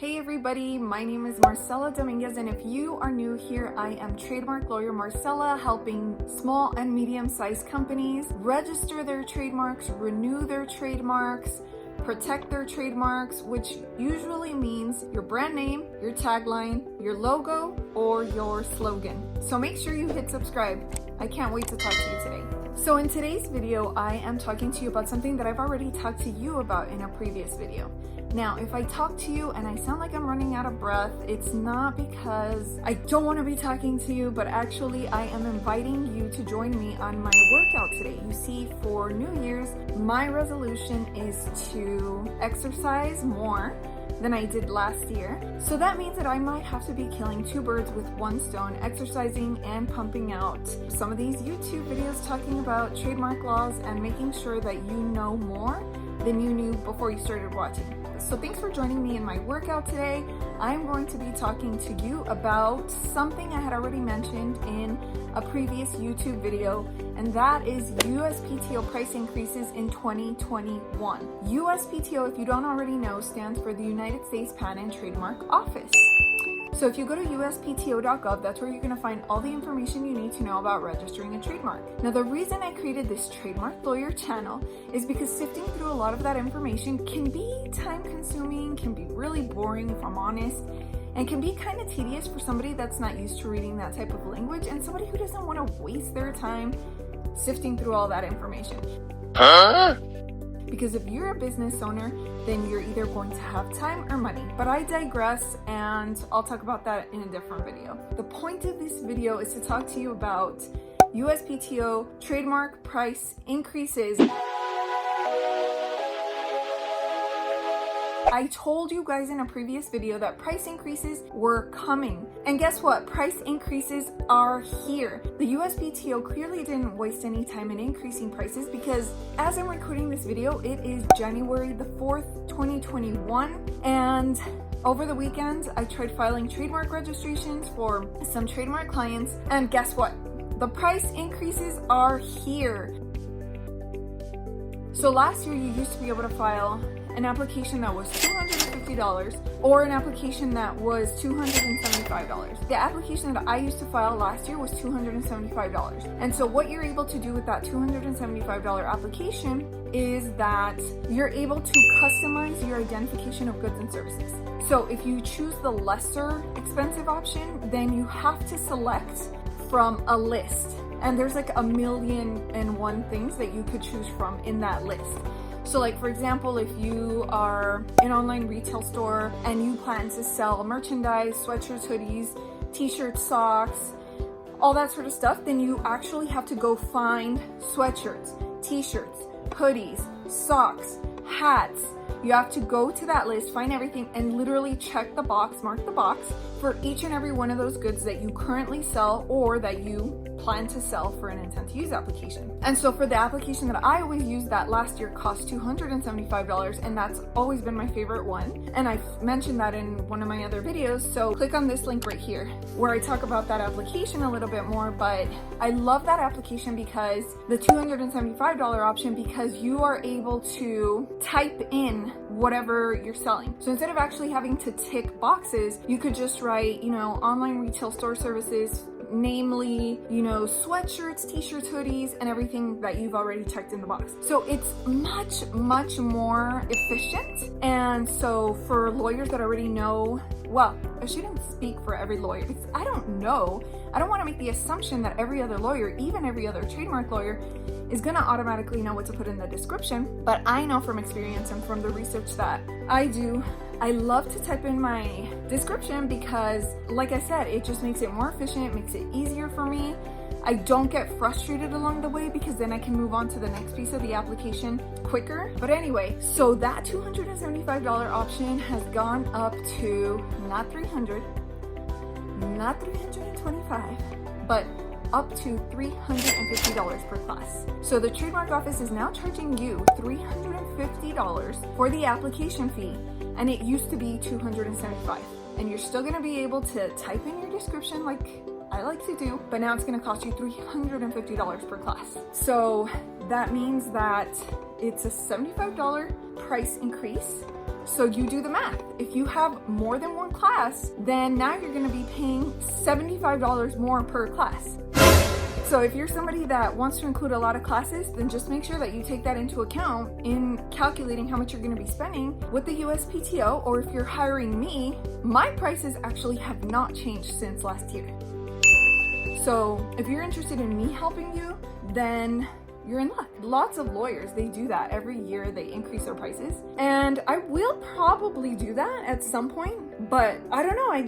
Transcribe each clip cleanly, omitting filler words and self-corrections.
Hey everybody, my name is Marcella Dominguez, and if you are new here, I am trademark lawyer Marcella, helping small and medium-sized companies register their trademarks, renew their trademarks, protect their trademarks, which usually means your brand name, your tagline, your logo, or your slogan. So make sure you hit subscribe. I can't wait to talk to you today. So in today's video, I am talking to you about something that I've already talked to you about in a previous video. Now, if I talk to you and I sound like I'm running out of breath, it's not because I don't want to be talking to you, but actually I am inviting you to join me on my workout today. You see, for New Year's, my resolution is to exercise more than I did last year. So that means that I might have to be killing two birds with one stone, exercising and pumping out some of these YouTube videos talking about trademark laws and making sure that you know more than you knew before you started watching. So thanks for joining me in my workout today. I'm going to be talking to you about something I had already mentioned in a previous YouTube video, and that is USPTO price increases in 2021. USPTO, if you don't already know, stands for the United States Patent and Trademark Office. So if you go to USPTO.gov, that's where you're going to find all the information you need to know about registering a trademark. Now, the reason I created this trademark lawyer channel is because sifting through a lot of that information can be time consuming, can be really boring if I'm honest, and can be kind of tedious for somebody that's not used to reading that type of language and somebody who doesn't want to waste their time sifting through all that information. Because if you're a business owner, then you're either going to have time or money. But I digress, and I'll talk about that in a different video. The point of this video is to talk to you about USPTO trademark price increases. I told you guys in a previous video that price increases were coming. And guess what? Price increases are here. The USPTO clearly didn't waste any time in increasing prices because as I'm recording this video, it is January the 4th, 2021. And over the weekend, I tried filing trademark registrations for some trademark clients. And guess what? The price increases are here. So last year, you used to be able to file an application that was $250 or an application that was $275. The application that I used to file last year was $275. And so what you're able to do with that $275 application is that you're able to customize your identification of goods and services. So if you choose the lesser expensive option, then you have to select from a list. And there's like 1,000,001 things that you could choose from in that list. So like, for example, if you are an online retail store and you plan to sell merchandise, sweatshirts, hoodies, t-shirts, socks, all that sort of stuff, then you actually have to go find sweatshirts, t-shirts, hoodies, socks, hats. You have to go to that list, find everything, and literally check the box, mark the box for each and every one of those goods that you currently sell or that you plan to sell for an intent to use application. And so for the application that I always used that last year cost $275, and that's always been my favorite one. And I've mentioned that in one of my other videos. So click on this link right here where I talk about that application a little bit more. But I love that application because the $275 option, because you are able to type in whatever you're selling. So instead of actually having to tick boxes, you could just write, online retail store services, namely, sweatshirts, t-shirts, hoodies, and everything that you've already checked in the box. So it's much, much more efficient. And so for lawyers that already know, well, I shouldn't speak for every lawyer because I don't know. I don't want to make the assumption that every other lawyer, even every other trademark lawyer, is going to automatically know what to put in the description. But I know from experience and from the research that I do, I love to type in my description because, like I said, it just makes it more efficient. It makes it easier for me. I don't get frustrated along the way because then I can move on to the next piece of the application quicker. But anyway, so that $275 option has gone up to not $300, not $325, but up to $350 per class. So the trademark office is now charging you $350 for the application fee, and it used to be $275. And you're still gonna be able to type in your description like I like to do, but now it's gonna cost you $350 per class. So that means that it's a $75 price increase. So you do the math. If you have more than one class, then now you're gonna be paying $75 more per class. So if you're somebody that wants to include a lot of classes, then just make sure that you take that into account in calculating how much you're going to be spending with the USPTO, or if you're hiring me, my prices actually have not changed since last year. So if you're interested in me helping you, then you're in luck. Lots of lawyers, they do that every year. They increase their prices, and I will probably do that at some point, but I don't know. I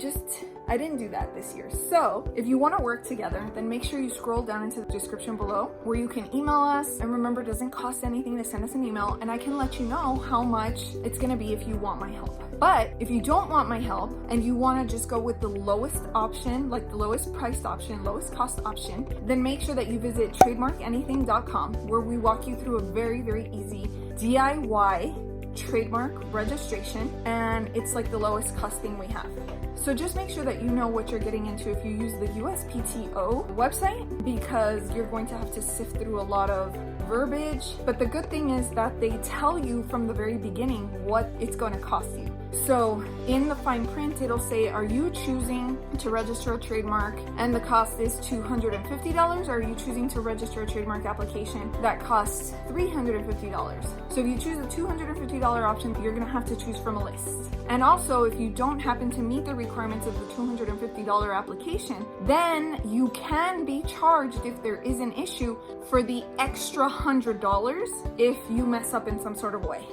didn't do that this year. So if you want to work together, then make sure you scroll down into the description below where you can email us. And remember, it doesn't cost anything to send us an email, and I can let you know how much it's going to be if you want my help. But if you don't want my help and you want to just go with the lowest option, like the lowest priced option, lowest cost option, then make sure that you visit trademarkanything.com, where we walk you through a very, very easy DIY trademark registration, and it's like the lowest cost thing we have. So just make sure that you know what you're getting into if you use the USPTO website, because you're going to have to sift through a lot of verbiage. But the good thing is that they tell you from the very beginning what it's going to cost you. So in the fine print, it'll say, are you choosing to register a trademark and the cost is $250? Or are you choosing to register a trademark application that costs $350? So if you choose the $250 option, you're going to have to choose from a list. And also, if you don't happen to meet the requirements of the $250 application, then you can be charged, if there is an issue, for the extra $100 if you mess up in some sort of way.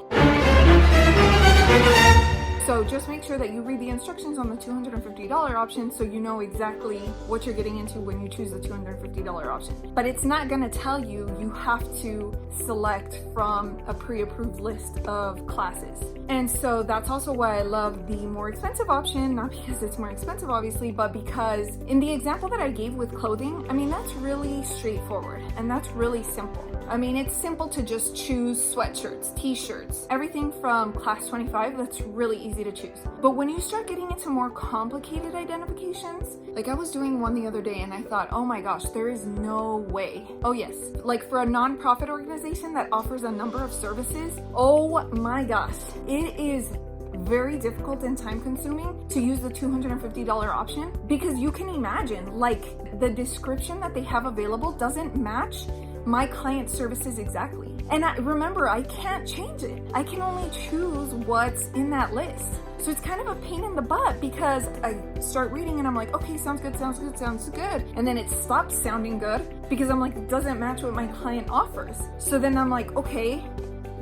So just make sure that you read the instructions on the $250 option so you know exactly what you're getting into when you choose the $250 option. But it's not going to tell you you have to select from a pre-approved list of classes. And so that's also why I love the more expensive option, not because it's more expensive obviously, but because in the example that I gave with clothing, I mean, that's really straightforward and that's really simple. I mean, it's simple to just choose sweatshirts, t-shirts, everything from class 25, that's really easy to choose. But when you start getting into more complicated identifications, like I was doing one the other day and I thought, oh my gosh, there is no way. Oh yes, like for a nonprofit organization that offers a number of services, oh my gosh, it is very difficult and time consuming to use the $250 option, because you can imagine, like, the description that they have available doesn't match my client services exactly. And remember, I can't change it. I can only choose what's in that list. So it's kind of a pain in the butt, because I start reading and I'm like, okay, sounds good, sounds good, sounds good. And then it stops sounding good because I'm like, it doesn't match what my client offers. So then I'm like, okay,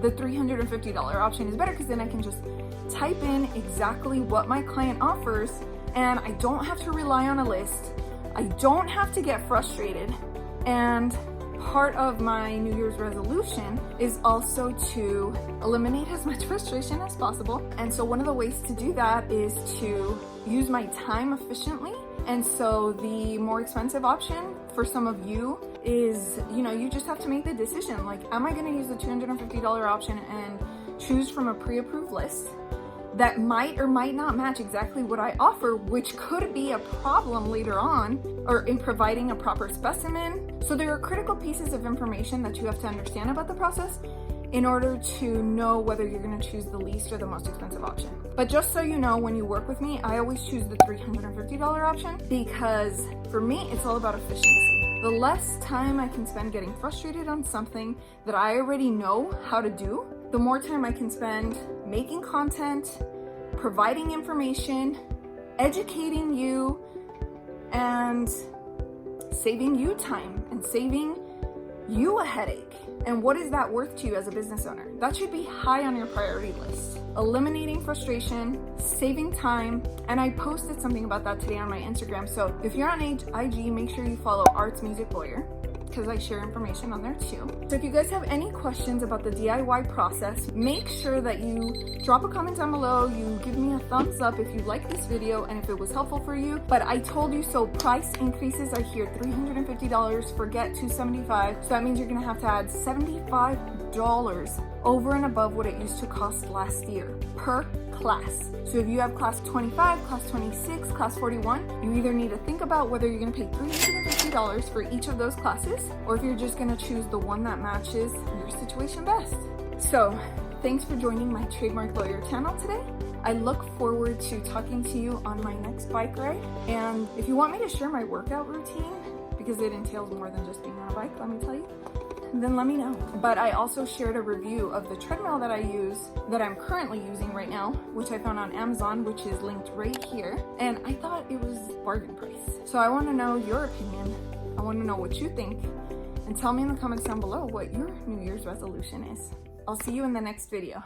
the $350 option is better, because then I can just type in exactly what my client offers and I don't have to rely on a list. I don't have to get frustrated. And part of my New Year's resolution is also to eliminate as much frustration as possible. And so one of the ways to do that is to use my time efficiently. And so the more expensive option for some of you is, you just have to make the decision. Like, am I going to use the $250 option and choose from a pre-approved list that might or might not match exactly what I offer, which could be a problem later on, or in providing a proper specimen. So there are critical pieces of information that you have to understand about the process in order to know whether you're going to choose the least or the most expensive option. But just so you know, when you work with me, I always choose the $350 option, because for me, it's all about efficiency. The less time I can spend getting frustrated on something that I already know how to do, the more time I can spend making content, providing information, educating you, and saving you time and saving you a headache. And what is that worth to you as a business owner? That should be high on your priority list. Eliminating frustration, saving time, and I posted something about that today on my Instagram. So if you're on IG, make sure you follow Arts Music Lawyer, because I share information on there too. So if you guys have any questions about the DIY process, make sure that you drop a comment down below. You give me a thumbs up if you like this video and if it was helpful for you. But I told you so, price increases are here. $350, forget $275. So that means you're gonna have to add $75 over and above what it used to cost last year per class. So if you have class 25, class 26, class 41, you either need to think about whether you're going to pay $350 for each of those classes, or if you're just going to choose the one that matches your situation best. So Thanks for joining my Trademark Lawyer channel today. I look forward to talking to you on my next bike ride. And if you want me to share my workout routine, because it entails more than just being on a bike, let me tell you, then let me know. But I also shared a review of the treadmill that I use, that I'm currently using right now, which I found on Amazon, which is linked right here. And I thought it was bargain price. So I want to know your opinion. I want to know what you think. And tell me in the comments down below what your New Year's resolution is. I'll see you in the next video.